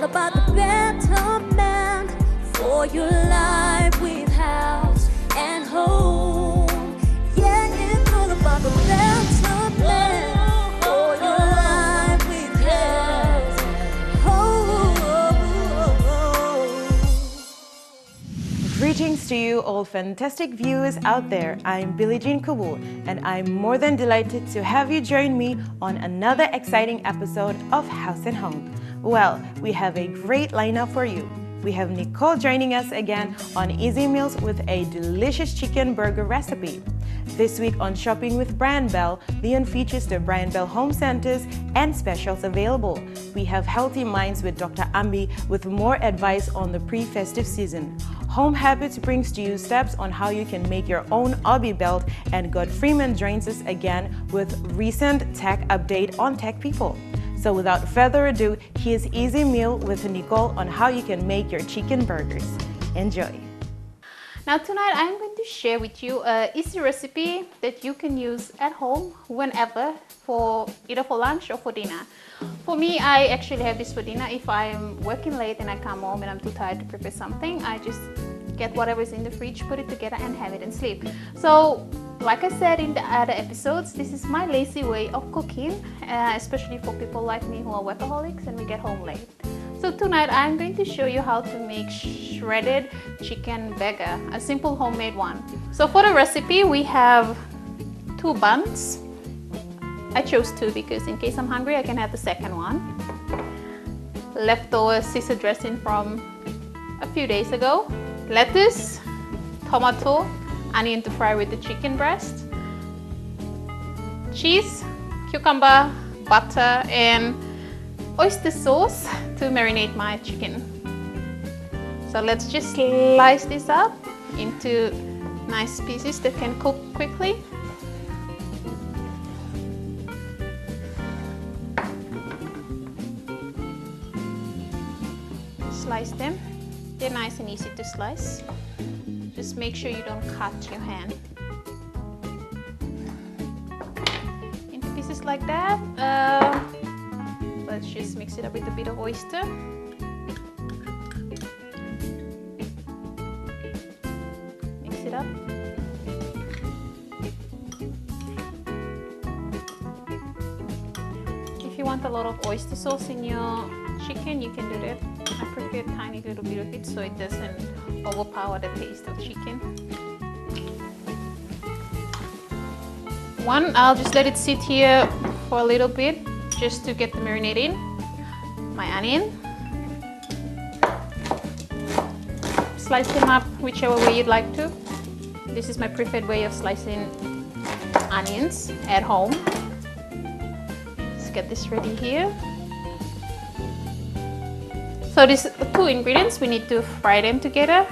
about the better man for your life with House and Home. Yeah, it's all about the better man for your life with House and Home. Greetings to you all fantastic viewers out there. I'm Billie Jean Kabul and I'm more than delighted to have you join me on another exciting episode of House and Home. Well, we have a great lineup for you. We have Nicole joining us again on Easy Meals with a delicious chicken burger recipe. This week on Shopping with Brian Bell, Leon features the Brian Bell Home Centers and specials available. We have Healthy Minds with Dr.Ambi with more advice on the pre-festive season. Home Habits brings to you steps on how you can make your own Obi belt, and Godfreeman joins us again with recent tech update on Tek Pipol. So without further ado, here's Easy Meal with Nicole on how you can make your chicken burgers. Enjoy! Now tonight I'm going to share with you an easy recipe that you can use at home whenever, for either for lunch or for dinner. For me, I actually have this for dinner. If I'm working late and I come home and I'm too tired to prepare something, I just get whatever's in the fridge, put it together and have it and sleep. So like I said in the other episodes, this is my lazy way of cooking, especially for people like me who are workaholics and we get home late. So tonight I'm going to show you how to make shredded chicken burger, a simple homemade one. So for the recipe we have 2 buns. I chose 2 because in case I'm hungry I can have the second one. Leftover Caesar dressing from a few days ago. Lettuce, tomato, onion to fry with the chicken breast, cheese, cucumber, butter and oyster sauce to marinate my chicken. So let's just slice this up into nice pieces that can cook quickly. Slice them. They're nice and easy to slice. Just make sure you don't cut your hand. Into pieces like that. Let's just mix it up with a bit of oyster. Mix it up. If you want a lot of oyster sauce in your chicken, you can do that. I prefer a tiny little bit of it so it doesn't overpower the taste of chicken. I'll just let it sit here for a little bit just to get the marinade in. My onion. Slice them up whichever way you'd like to. This is my preferred way of slicing onions at home. Let's get this ready here. So these 2 ingredients, we need to fry them together.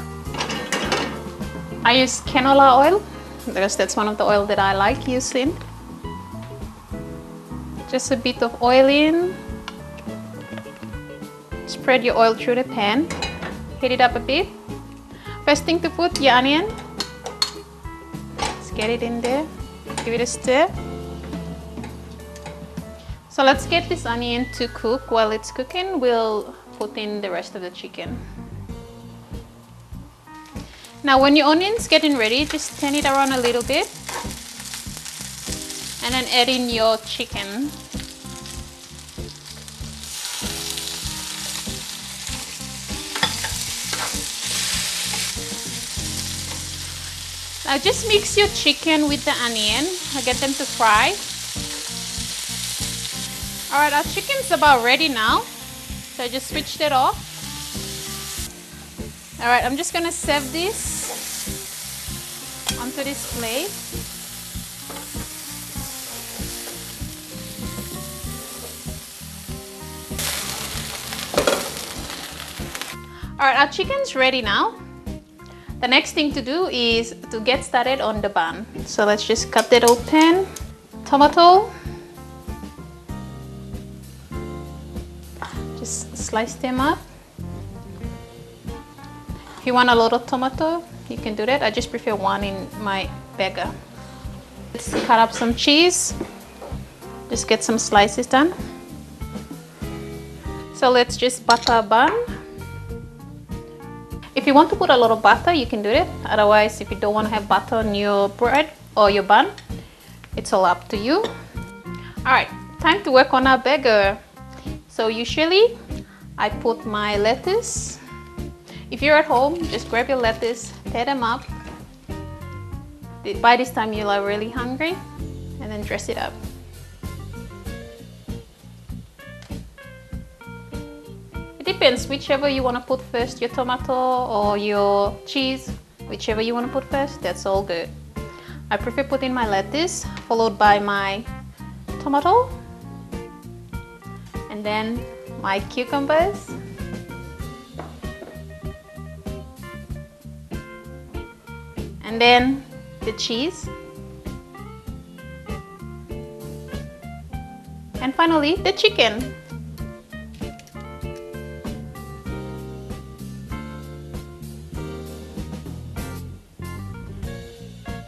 I use canola oil because that's one of the oil that I like using. Just a bit of oil in. Spread your oil through the pan. Heat it up a bit. First thing to put, your onion. Let's get it in there. Give it a stir. So let's get this onion to cook. While it's cooking, we'll put in the rest of the chicken. Now when your onion's getting ready, just turn it around a little bit and then add in your chicken. Now just mix your chicken with the onion and get them to fry. Alright, our chicken's about ready now. So I just switched it off. Alright, I'm just gonna serve this onto this plate. Alright, our chicken's ready now. The next thing to do is to get started on the bun. So let's just cut that open. Tomato. Just slice them up. If you want a lot of tomato, you can do that. I just prefer 1 in my burger. Let's cut up some cheese. Just get some slices done. So let's just butter a bun. If you want to put a lot of butter, you can do it. Otherwise, if you don't want to have butter on your bread or your bun, it's all up to you. Alright, time to work on our burger. So usually, I put my lettuce. If you're at home, just grab your lettuce, tear them up. By this time, you are really hungry, and then dress it up. It depends, whichever you want to put first, your tomato or your cheese, whichever you want to put first, that's all good. I prefer putting my lettuce, followed by my tomato, and then my cucumbers, and then the cheese, and finally the chicken.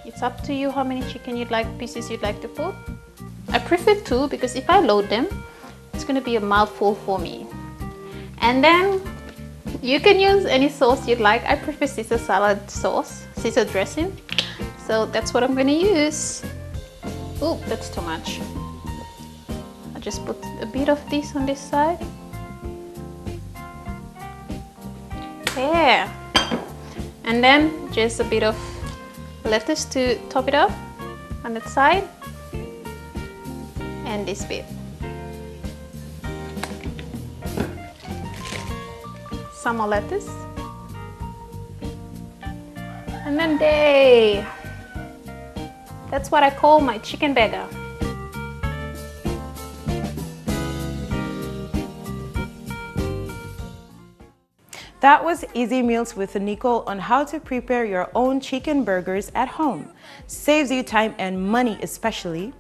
It's up to you how many pieces you'd like to put. I prefer 2 because if I load them, it's going to be a mouthful for me. And then you can use any sauce you'd like. I prefer Caesar salad sauce, Caesar dressing. So that's what I'm going to use. Oh, that's too much. I'll just put a bit of this on this side. Yeah. And then just a bit of lettuce to top it up on that side. And this bit. Some more lettuce. And then that's what I call my chicken burger. That was Easy Meals with Nicole on how to prepare your own chicken burgers at home. Saves you time and money especially.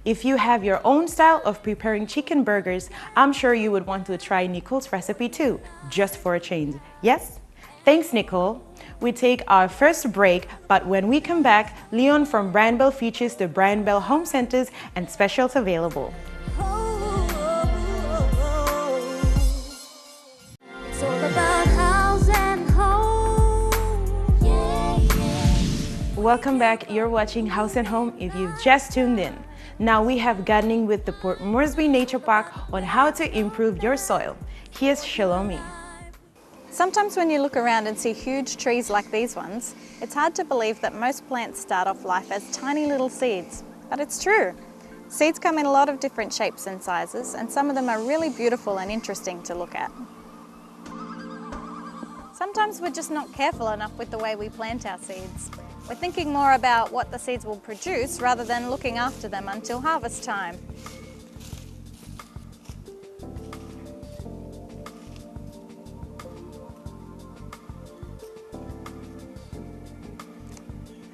If you have your own style of preparing chicken burgers, I'm sure you would want to try Nicole's recipe too, just for a change. Yes? Thanks, Nicole. We take our first break, but when we come back, Leon from Brand Bell features the Brand Bell Home Centers and specials available. It's all about House and Home. Yeah, yeah. Welcome back. You're watching House and Home if you've just tuned in. Now we have gardening with the Port Moresby Nature Park on how to improve your soil. Here's Shelomi. Sometimes when you look around and see huge trees like these ones, it's hard to believe that most plants start off life as tiny little seeds. But it's true. Seeds come in a lot of different shapes and sizes, and some of them are really beautiful and interesting to look at. Sometimes we're just not careful enough with the way we plant our seeds. We're thinking more about what the seeds will produce rather than looking after them until harvest time.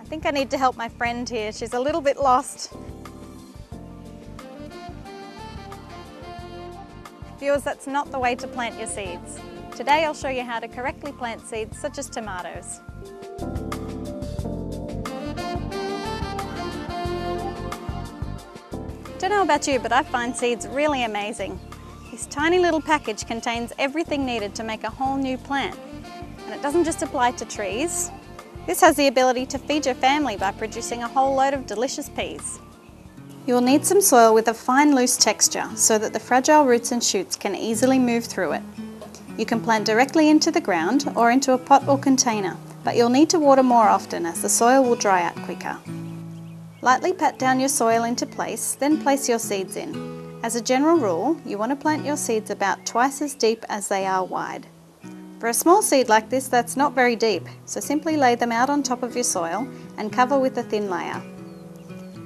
I think I need to help my friend here. She's a little bit lost. Viewers, that's not the way to plant your seeds. Today I'll show you how to correctly plant seeds such as tomatoes. Don't know about you, but I find seeds really amazing. This tiny little package contains everything needed to make a whole new plant. And it doesn't just apply to trees. This has the ability to feed your family by producing a whole load of delicious peas. You will need some soil with a fine loose texture so that the fragile roots and shoots can easily move through it. You can plant directly into the ground or into a pot or container, but you'll need to water more often as the soil will dry out quicker. Lightly pat down your soil into place, then place your seeds in. As a general rule, you want to plant your seeds about twice as deep as they are wide. For a small seed like this, that's not very deep, so simply lay them out on top of your soil and cover with a thin layer.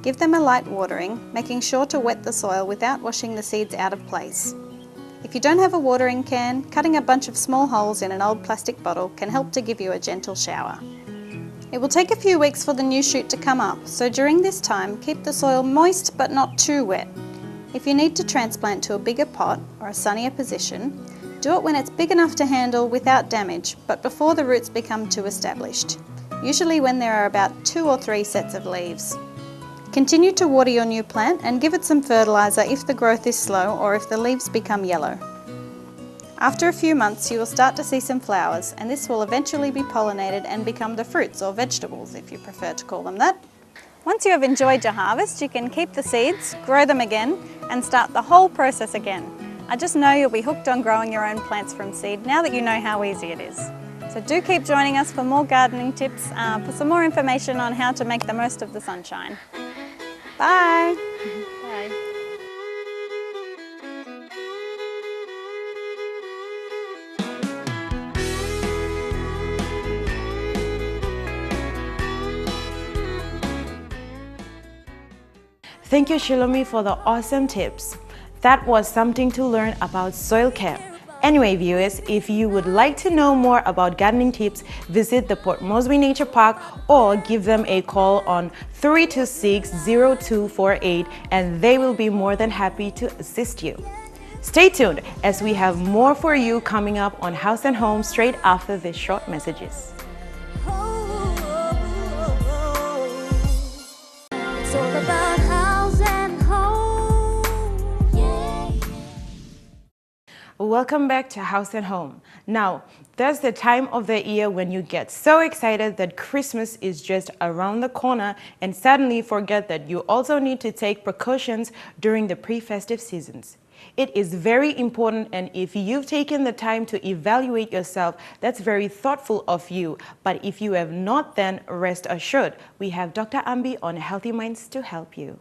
Give them a light watering, making sure to wet the soil without washing the seeds out of place. If you don't have a watering can, cutting a bunch of small holes in an old plastic bottle can help to give you a gentle shower. It will take a few weeks for the new shoot to come up, so during this time, keep the soil moist but not too wet. If you need to transplant to a bigger pot or a sunnier position, do it when it's big enough to handle without damage, but before the roots become too established, usually when there are about 2 or 3 sets of leaves. Continue to water your new plant and give it some fertiliser if the growth is slow or if the leaves become yellow. After a few months, you will start to see some flowers, and this will eventually be pollinated and become the fruits or vegetables, if you prefer to call them that. Once you have enjoyed your harvest, you can keep the seeds, grow them again, and start the whole process again. I just know you'll be hooked on growing your own plants from seed now that you know how easy it is. So do keep joining us for more gardening tips, for some more information on how to make the most of the sunshine. Bye! Bye. Thank you, Shelomi, for the awesome tips. That was something to learn about soil care. Anyway, viewers, if you would like to know more about gardening tips, visit the Port Moresby Nature Park or give them a call on 326-0248 and they will be more than happy to assist you. Stay tuned as we have more for you coming up on House and Home straight after these short messages. It's all about house and home. Yeah. Welcome back to House and Home. Now, that's the time of the year when you get so excited that Christmas is just around the corner and suddenly forget that you also need to take precautions during the pre-festive seasons. It is very important, and if you've taken the time to evaluate yourself, that's very thoughtful of you. But if you have not, then rest assured, we have Dr. Ambi on Healthy Minds to help you.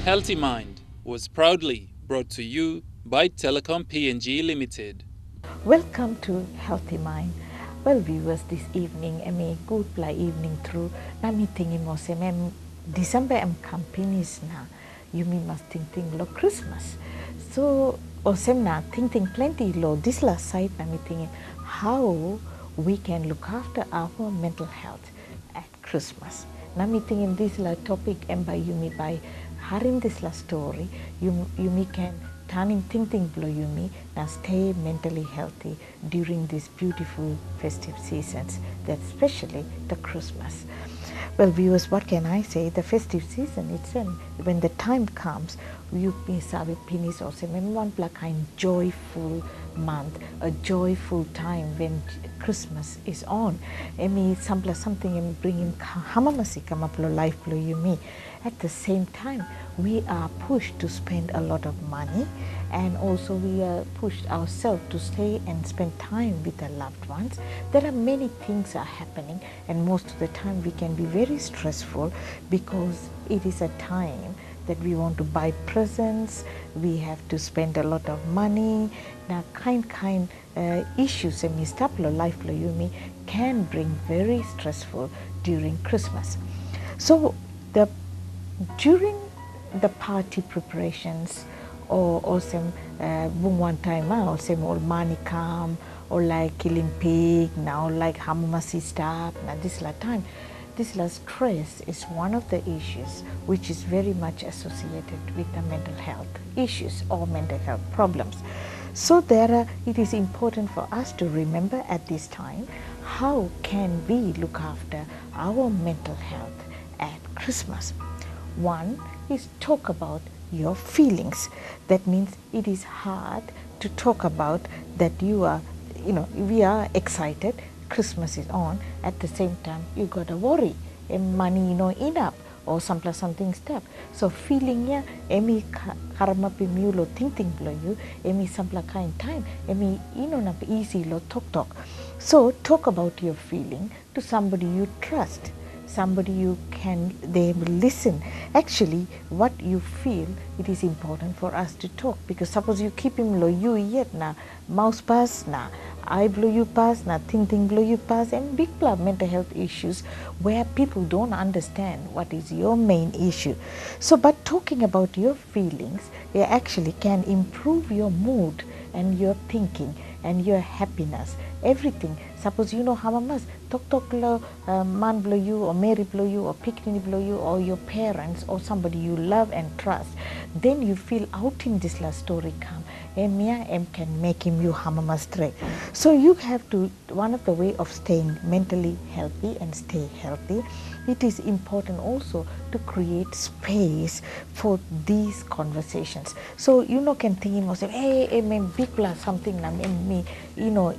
Healthy Mind was proudly brought to you by Telecom PNG Limited. Welcome to Healthy Mind. Well, viewers, this evening, good play evening through. Na meeting mo se December campaigns na. You must think lo Christmas. So, osem na think plenty lo this last side na meeting how we can look after our mental health at Christmas. Na meeting in this la topic and by Yumi by Harim this la story, Yumi can turning thinking blow Yumi now stay mentally healthy during these beautiful festive seasons, that especially the Christmas. Well, viewers, what can I say? The festive season itself, when the time comes, you sabi pinis or say one kind joyful month, a joyful time when Christmas is on. Something bringing hamamasi come up life blow Yumi. At the same time, we are pushed to spend a lot of money, and also we are pushed ourselves to stay and spend time with our loved ones. There are many things are happening, and most of the time we can be very stressful because it is a time that we want to buy presents, we have to spend a lot of money. Now kind issues and life can bring very stressful during Christmas. So during the party preparations or some one time or some old manikam or like killing pig now like hamamasi stuff now this la time. This stress is one of the issues which is very much associated with the mental health issues or mental health problems. So it is important for us to remember at this time how can we look after our mental health at Christmas. One is talk about your feelings. That means it is hard to talk about that you are, we are excited, Christmas is on, at the same time you got to worry, money enough or something step. So feeling emi karma pimulo thinking below you, emi kind time, emi nap easy lo talk. So talk about your feeling to somebody you trust. Somebody they will listen. Actually, what you feel, it is important for us to talk, because suppose you keep him low you yet na mouse pass na I blow you pass na think blow you pass, and big mental health issues where people don't understand what is your main issue. So but talking about your feelings, they actually can improve your mood and your thinking and your happiness, everything. Suppose hamamas talk lo man blow you or Mary blow you or Picnic blow you or your parents or somebody you love and trust, then you feel out in this last story come em can make him you hamamastre. So you have to, one of the way of staying mentally healthy and stay healthy, it is important also to create space for these conversations. So can think or say, hey, big plus something na me,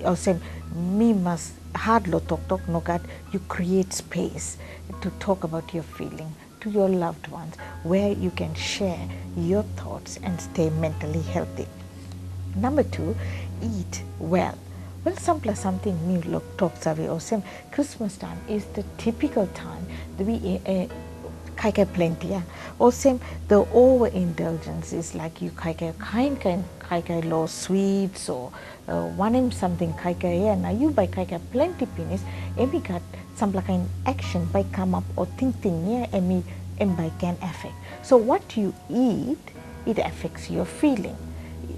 or say me must hard lo talk no God. You create space to talk about your feeling to your loved ones, where you can share your thoughts and stay mentally healthy. Number 2, eat well. Well, something me look talks away or some Christmas time is the typical time that we kaika plenty. Or same the overindulgence is like you kaika low sweets or one something kaika now you buy kaika plenty penis emi got some kind action by come up or thinking near emi by can affect. So what you eat, it affects your feeling.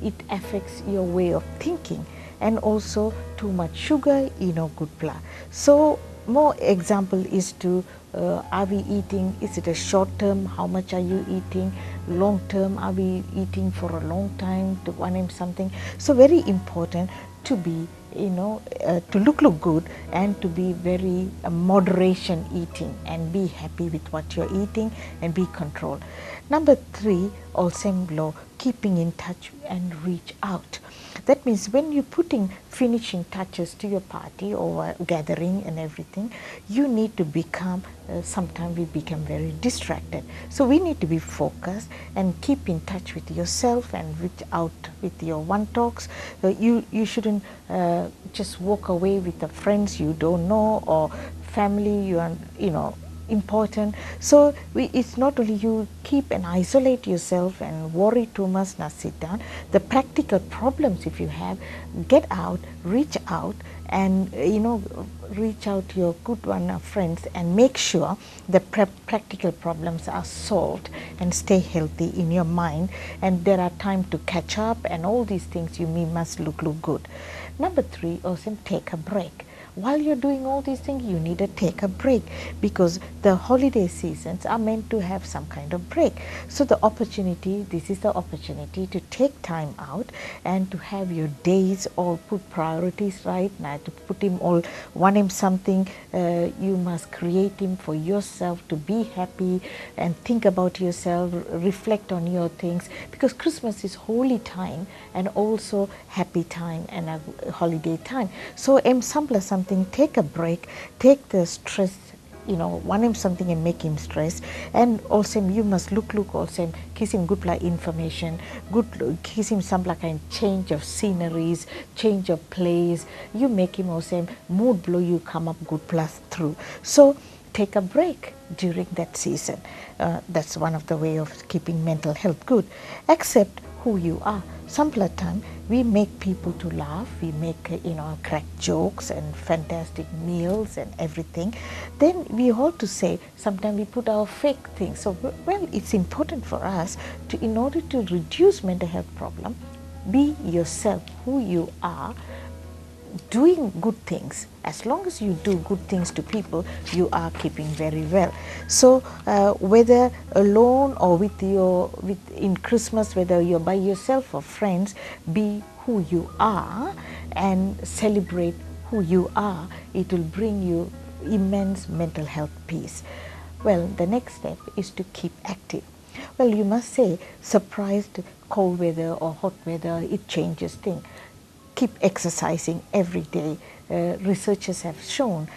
It affects your way of thinking, and also too much sugar, good blah. So more example is to are we eating, is it a short term, how much are you eating, long term, are we eating for a long time to one something. So very important to be to look good and to be very moderation eating and be happy with what you're eating and be controlled. Number 3, also low, keeping in touch and reach out. That means when you're putting finishing touches to your party or gathering and everything, you need to become, sometimes we become very distracted. So we need to be focused and keep in touch with yourself and reach out with your one talks. You shouldn't just walk away with the friends you don't know or family you are, important. So it's not only you keep and isolate yourself and worry too much, now sit down. The practical problems if you have, get out, reach out and reach out to your good one friends and make sure the practical problems are solved and stay healthy in your mind, and there are time to catch up and all these things you must look good. Number 3, also take a break. While you're doing all these things, you need to take a break because the holiday seasons are meant to have some kind of break. So this is the opportunity to take time out and to have your days all put priorities right now, to put him all, want him something, you must create him for yourself to be happy and think about yourself, reflect on your things, because Christmas is holy time and also happy time and a holiday time. So something, take a break, take the stress, want him something and make him stress, and also you must look also kiss him good like information, kiss him some like kind change of sceneries, change of place, you make him also mood blow, you come up good plus through. So take a break during that season. That's one of the way of keeping mental health good. Accept who you are. Some time we make people to laugh, we make crack jokes and fantastic meals and everything. Then we all to say sometimes we put our fake things. So well, it's important for us to, in order to reduce mental health problem, be yourself, who you are, doing good things. As long as you do good things to people, you are keeping very well. So whether alone or in Christmas, whether you're by yourself or friends, be who you are and celebrate who you are. It will bring you immense mental health peace. Well, the next step is to keep active. Well, you must say, surprised cold weather or hot weather, it changes things. Keep exercising every day. Researchers have shown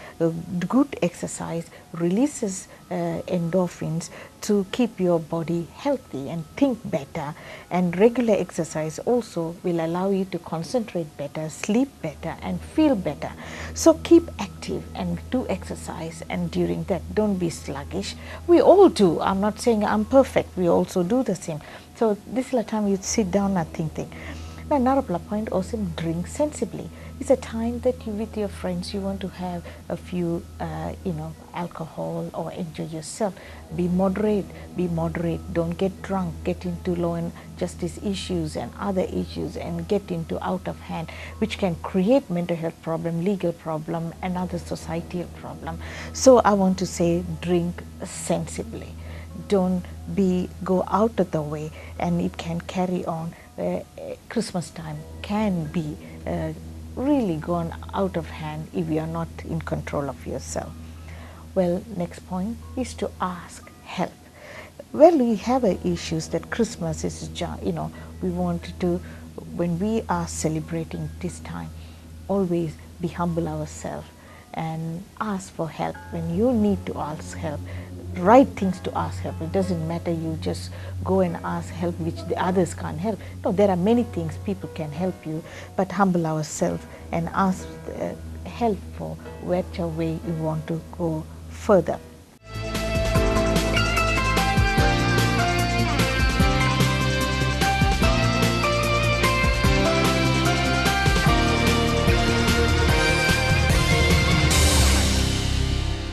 good exercise releases endorphins to keep your body healthy and think better, and regular exercise also will allow you to concentrate better, sleep better and feel better. So keep active and do exercise, and during that don't be sluggish. We all do. I'm not saying I'm perfect. We also do the same. So this is the time you sit down and think. Now, another point also, drink sensibly. It's a time that you with your friends you want to have a few alcohol or enjoy yourself. Be moderate, don't get drunk, get into law and justice issues and other issues and get into out of hand, which can create mental health problem, legal problem and other societal problem. So I want to say, drink sensibly. Don't go out of the way, and it can carry on Christmas time can be really gone out of hand if you are not in control of yourself. Well, next point is to ask help. Well, we have issues that Christmas is, we want to, when we are celebrating this time, always be humble ourselves and ask for help. When you need to ask help, right things to ask help. It doesn't matter you just go and ask help which the others can't help. No, there are many things people can help you, but humble ourselves and ask help for whichever way you want to go further.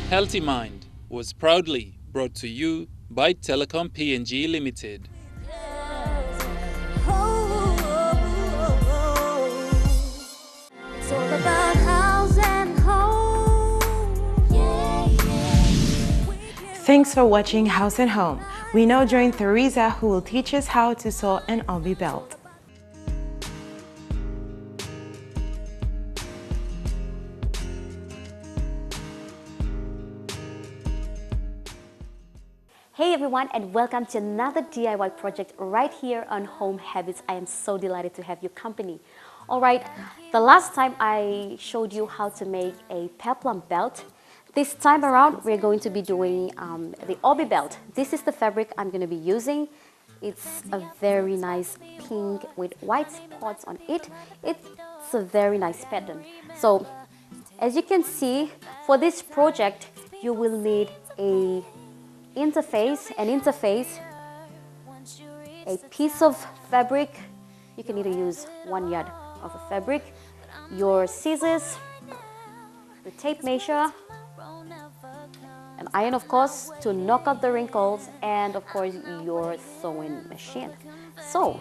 Healthy Mind was proudly brought to you by Telecom PNG Limited. It's all about house and home. Thanks for watching House and Home. We now join Theresa, who will teach us how to sew an obi belt. Hey everyone, and welcome to another DIY project right here on Home Habits. I am so delighted to have your company. Alright, the last time I showed you how to make a peplum belt. This time around we're going to be doing the obi belt. This is the fabric I'm going to be using. It's a very nice pink with white spots on it. It's a very nice pattern. So as you can see, for this project you will need an interface, a piece of fabric. You can either use 1 yard of a fabric, your scissors, the tape measure, an iron of course to knock out the wrinkles, and of course your sewing machine. So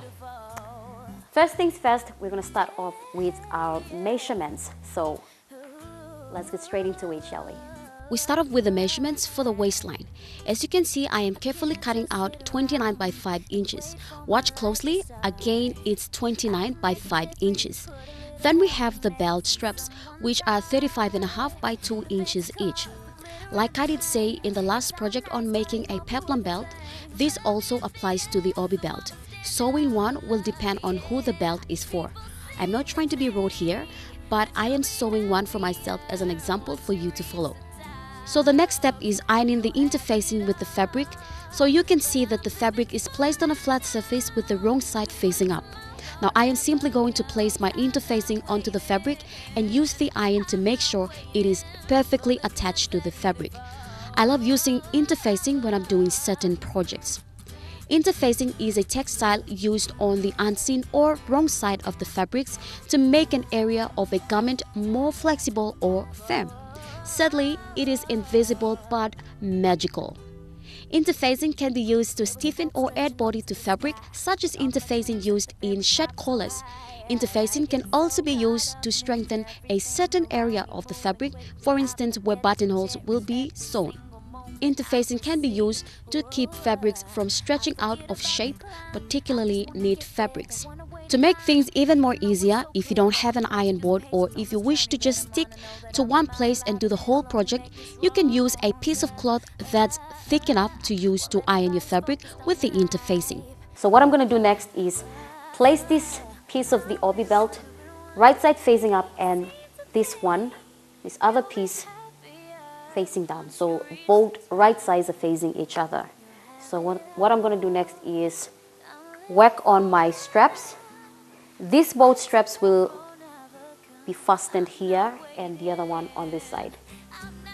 first things first, we're going to start off with our measurements. So let's get straight into it, shall we? We start off with the measurements for the waistline. As you can see, I am carefully cutting out 29 by 5 inches. Watch closely, again it's 29 by 5 inches. Then we have the belt straps, which are 35.5 by 2 inches each. Like I did say in the last project on making a peplum belt, this also applies to the obi belt. Sewing one will depend on who the belt is for. I'm not trying to be rude here, but I am sewing one for myself as an example for you to follow. So the next step is ironing the interfacing with the fabric. So you can see that the fabric is placed on a flat surface with the wrong side facing up. Now I am simply going to place my interfacing onto the fabric and use the iron to make sure it is perfectly attached to the fabric. I love using interfacing when I'm doing certain projects. Interfacing is a textile used on the unseen or wrong side of the fabrics to make an area of a garment more flexible or firm. Sadly, it is invisible but magical. Interfacing can be used to stiffen or add body to fabric, such as interfacing used in shirt collars. Interfacing can also be used to strengthen a certain area of the fabric, for instance where buttonholes will be sewn. Interfacing can be used to keep fabrics from stretching out of shape, particularly knit fabrics. To make things even more easier, if you don't have an iron board or if you wish to just stick to one place and do the whole project, you can use a piece of cloth that's thick enough to use to iron your fabric with the interfacing. So what I'm going to do next is place this piece of the obi belt right side facing up and this other piece facing down. So both right sides are facing each other. So what I'm going to do next is work on my straps. These both straps will be fastened here and the other one on this side.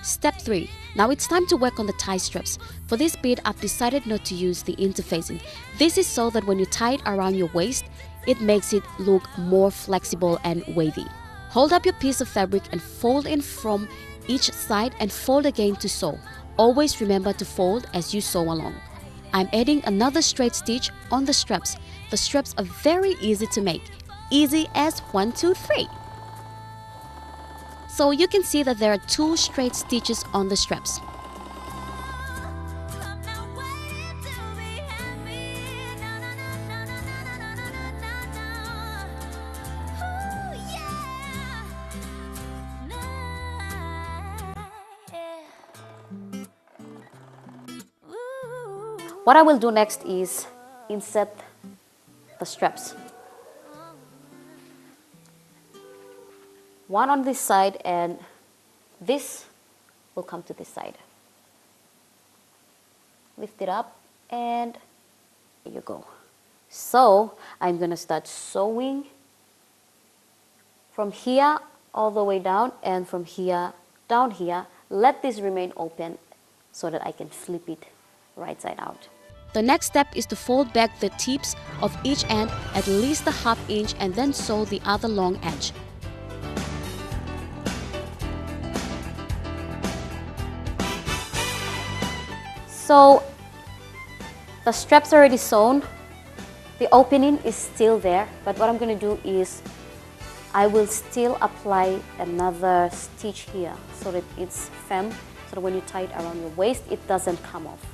Step 3. Now it's time to work on the tie straps. For this bit, I've decided not to use the interfacing. This is so that when you tie it around your waist, it makes it look more flexible and wavy. Hold up your piece of fabric and fold in from each side and fold again to sew. Always remember to fold as you sew along. I'm adding another straight stitch on the straps. The straps are very easy to make. Easy as 1, 2, 3. So you can see that there are 2 straight stitches on the straps. What I will do next is insert the straps. One on this side and this will come to this side. Lift it up and there you go. So I'm gonna start sewing from here all the way down and from here down here. Let this remain open so that I can flip it right side out. The next step is to fold back the tips of each end at least a ½ inch and then sew the other long edge. So the straps are already sewn. The opening is still there, but what I'm going to do is I will still apply another stitch here so that it's firm, so that when you tie it around your waist, it doesn't come off.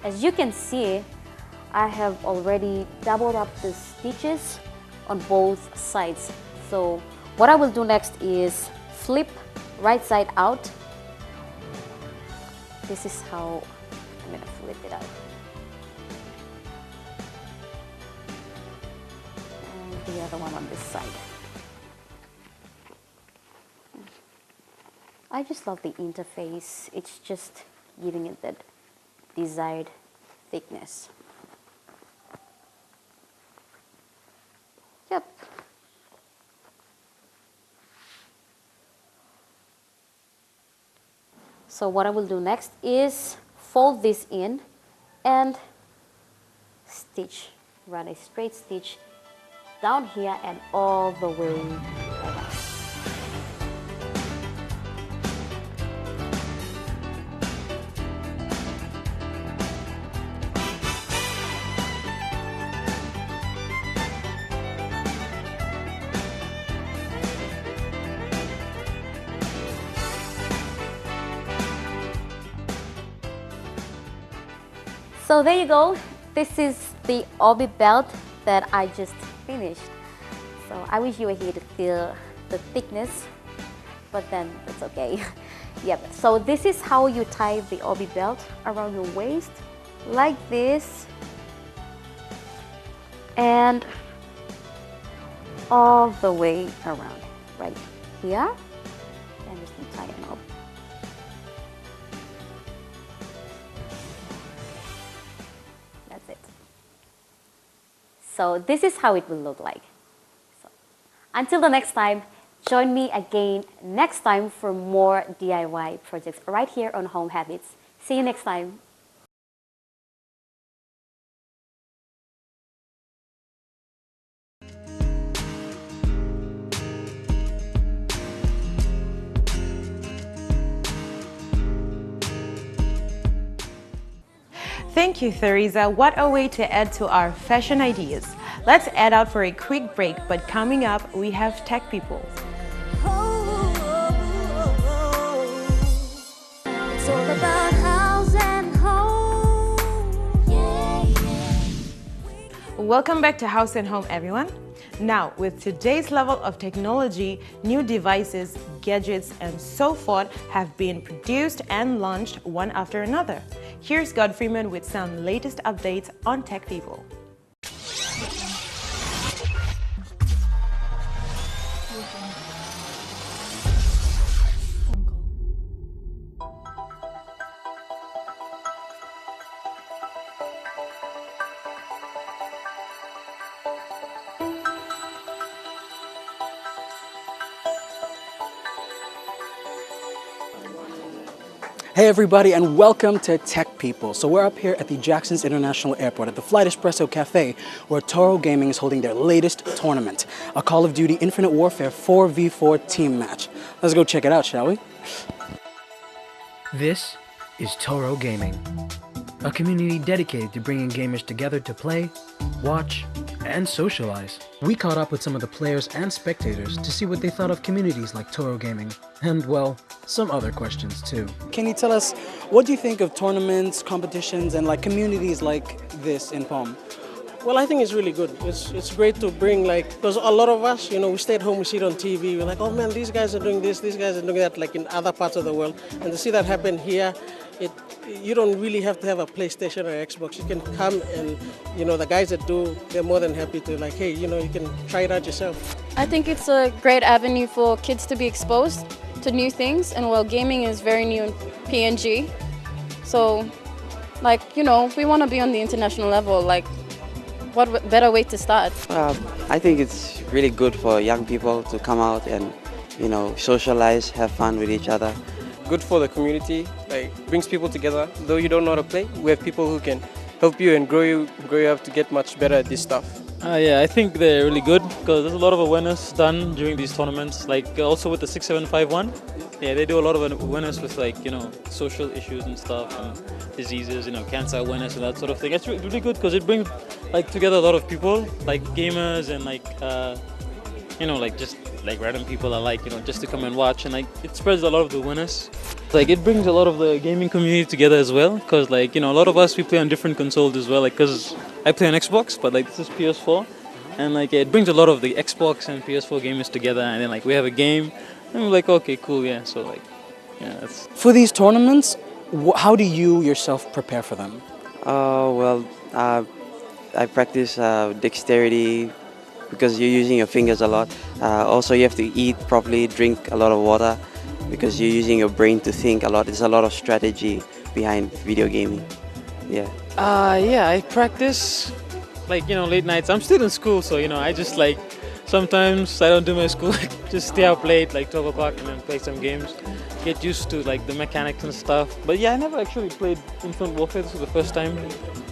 As you can see, I have already doubled up the stitches on both sides. So what I will do next is flip right side out. This is how I'm going to flip it out. And the other one on this side. I just love the interface. It's just giving it that desired thickness. Yep. So what I will do next is fold this in and stitch, run a straight stitch down here and all the way around. So there you go. This is the Obi belt that I just finished. So I wish you were here to feel the thickness, but then it's okay. Yep. So this is how you tie the Obi belt around your waist, like this, and all the way around, right here. And just tie it up. That's it. So this is how it will look like. So, until the next time, join me again next time for more DIY projects right here on Home Habits. See you next time. Thank you, Theresa. What a way to add to our fashion ideas. Let's head out for a quick break, but coming up, we have Tek Pipol. It's all about house and home. Welcome back to House and Home, everyone. Now, with today's level of technology, new devices, gadgets, and so forth have been produced and launched one after another. Here's Godfreeman with some latest updates on Tek Pipol. Hey everybody, and welcome to Tek Pipol. So we're up here at the Jackson's International Airport at the Flight Espresso Cafe, where Toro Gaming is holding their latest tournament, a Call of Duty Infinite Warfare 4v4 team match. Let's go check it out, shall we? This is Toro Gaming, a community dedicated to bringing gamers together to play, watch, and socialize. We caught up with some of the players and spectators to see what they thought of communities like Toro Gaming, and well, some other questions too. Can you tell us, what do you think of tournaments, competitions, and like communities like this in Palm? Well, I think it's really good. It's great to bring, like, because a lot of us, you know, we stay at home, we see it on TV, we're like, oh man, these guys are doing this, these guys are doing that, like in other parts of the world. And to see that happen here, you don't really have to have a PlayStation or Xbox. You can come and, you know, the guys that do, they're more than happy to, like, hey, you know, you can try it out yourself. I think it's a great avenue for kids to be exposed to new things, and while gaming is very new in PNG, so, like, you know, we want to be on the international level. Like, what better way to start? I think it's really good for young people to come out and, you know, socialize, have fun with each other. Good for the community, like brings people together. Though you don't know how to play, we have people who can help you and grow you up to get much better at this stuff. Yeah, I think they're really good because there's a lot of awareness done during these tournaments. Like also with the 6751, yeah, they do a lot of awareness with, like, you know, social issues and stuff and diseases, you know, cancer awareness and that sort of thing. It's really good because it brings, like, together a lot of people, like gamers and, like, you know, like just like random people alike, you know, just to come and watch, and like it spreads a lot of the awareness. Like it brings a lot of the gaming community together as well, because, like, you know, a lot of us, we play on different consoles as well, like, because I play on Xbox, but like this is PS4, and like it brings a lot of the Xbox and PS4 gamers together, and then like we have a game and we're like, okay, cool, yeah. So like, yeah, that's... For these tournaments, how do you yourself prepare for them? I practice dexterity, because you're using your fingers a lot. Also, you have to eat properly, drink a lot of water, because you're using your brain to think a lot. There's a lot of strategy behind video gaming. Yeah. Yeah, I practice, like, you know, late nights. I'm still in school, so, you know, I just, like, sometimes I don't do my school, just stay up late, like 12 o'clock, and then play some games. Get used to, like, the mechanics and stuff. But yeah, I never actually played Infinite Warfare. This was the first time.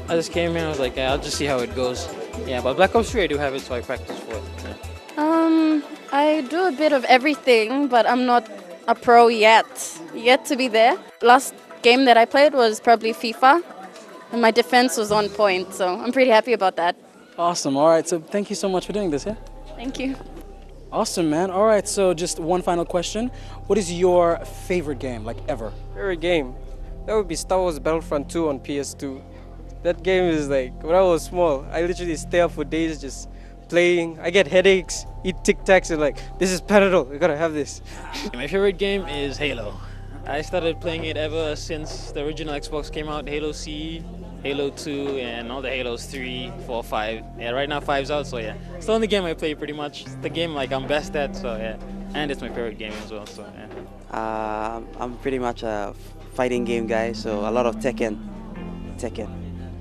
I just came in, I was like, yeah, I'll just see how it goes. Yeah, but Black Ops 3 I do have it, so I practice for it. Yeah. I do a bit of everything, but I'm not a pro yet. Yet to be there. Last game that I played was probably FIFA, and my defense was on point, so I'm pretty happy about that. Awesome. All right, so thank you so much for doing this, yeah? Thank you. Awesome, man. All right, so just one final question. What is your favorite game, like, ever? Favorite game? That would be Star Wars Battlefront 2 on PS2. That game is like, when I was small, I literally stay up for days just playing. I get headaches, eat Tic Tacs, and like, this is Panadol, we gotta have this. My favorite game is Halo. I started playing it ever since the original Xbox came out, Halo C, Halo 2, and all the Halos 3, 4, 5. Yeah, right now 5's out, so yeah. It's the only game I play pretty much. It's the game like I'm best at, so yeah. And it's my favorite game as well, so yeah. I'm pretty much a fighting game guy, so a lot of Tekken.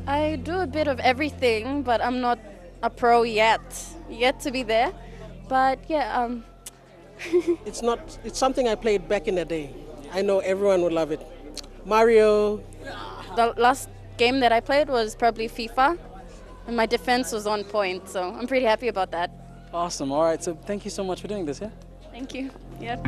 I do a bit of everything, but I'm not a pro yet. Yet to be there. But yeah, It's something I played back in the day. I know everyone would love it. Mario. The last game that I played was probably FIFA, and my defense was on point, so I'm pretty happy about that. Awesome. All right, so thank you so much for doing this, yeah? Thank you. Yeah.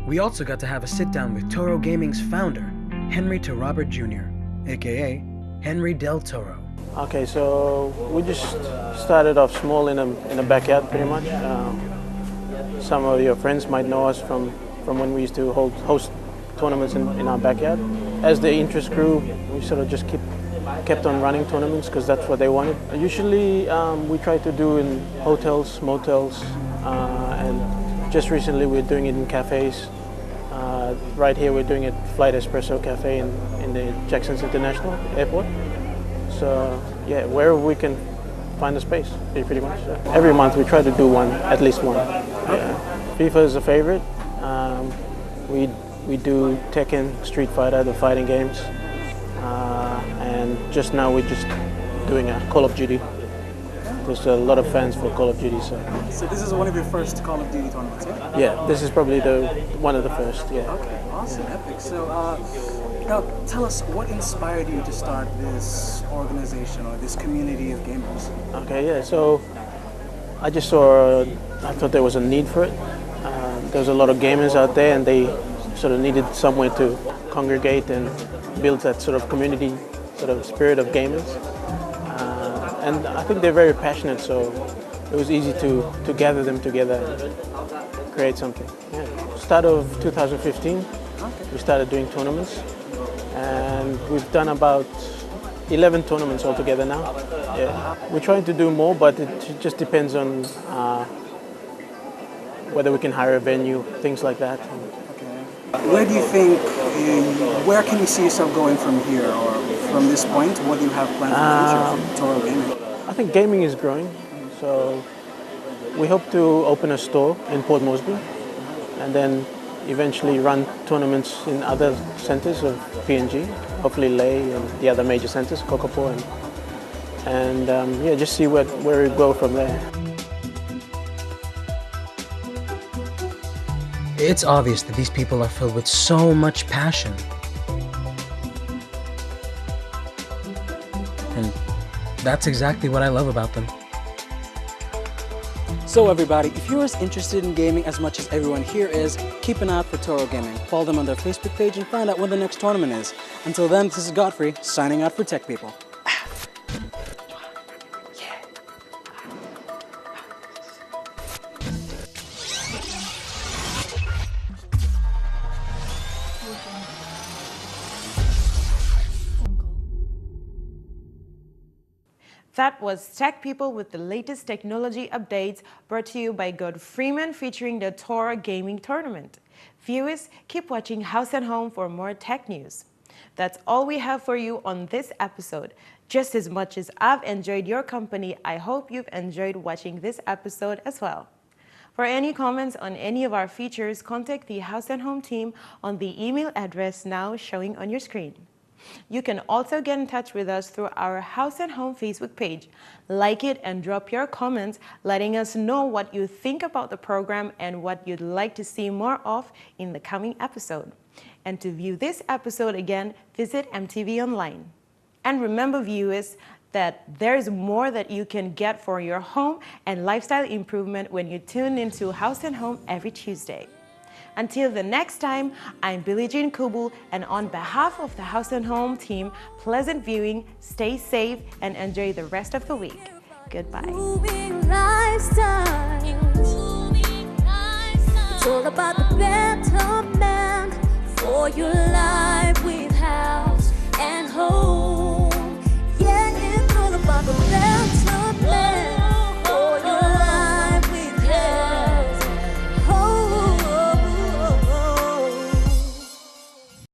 We also got to have a sit-down with Toro Gaming's founder, Henry to Robert Jr., aka Henry Del Toro. Okay, so we just started off small in a backyard, pretty much. Some of your friends might know us from when we used to host tournaments in our backyard. As the interest grew, we sort of just kept on running tournaments because that's what they wanted. Usually we try to do in hotels, motels, and just recently we're doing it in cafes. Right here we're doing it at Flight Espresso Cafe in the Jackson's International Airport. So yeah, wherever we can find a space, pretty much. Every month we try to do one, at least one. Yeah. FIFA is a favorite. We do Tekken, Street Fighter, the fighting games. And just now we're just doing a Call of Duty. There's a lot of fans for Call of Duty. So this is one of your first Call of Duty tournaments, yeah? Yeah, this is probably one of the first, yeah. Okay, awesome, yeah. Epic. So now tell us, what inspired you to start this organization or this community of gamers? Okay, yeah, so I just I thought there was a need for it. There's a lot of gamers out there and they sort of needed somewhere to congregate and build that sort of community, sort of spirit of gamers. And I think they're very passionate, so it was easy to gather them together and create something. Yeah. Start of 2015, we started doing tournaments, and we've done about 11 tournaments altogether now. Yeah. We're trying to do more, but it just depends on whether we can hire a venue, things like that. Where do you think, where can you see yourself going from here, or from this point? What do you have planned for the future for Toro Gaming? I think gaming is growing, so we hope to open a store in Port Moresby and then eventually run tournaments in other centres of PNG, hopefully Ley and the other major centres, Kokopo, and yeah, just see where we go from there. It's obvious that these people are filled with so much passion. And that's exactly what I love about them. So everybody, if you're as interested in gaming as much as everyone here is, keep an eye out for Toro Gaming. Follow them on their Facebook page and find out when the next tournament is. Until then, this is Godfrey, signing out for Tek Pipol. That was Tek Pipol with the latest technology updates, brought to you by Godfreeman, featuring the Toro Gaming Tournament. Viewers, keep watching House and Home for more tech news. That's all we have for you on this episode. Just as much as I've enjoyed your company, I hope you've enjoyed watching this episode as well. For any comments on any of our features, contact the House and Home team on the email address now showing on your screen. You can also get in touch with us through our House and Home Facebook page. Like it and drop your comments, letting us know what you think about the program and what you'd like to see more of in the coming episode. And to view this episode again, visit EMTV Online. And remember, viewers, that there's more that you can get for your home and lifestyle improvement when you tune into House and Home every Tuesday. Until the next time, I'm Billie Jean Kubul, and on behalf of the House and Home team, pleasant viewing, stay safe, and enjoy the rest of the week. Goodbye. It's all about the better man for your life.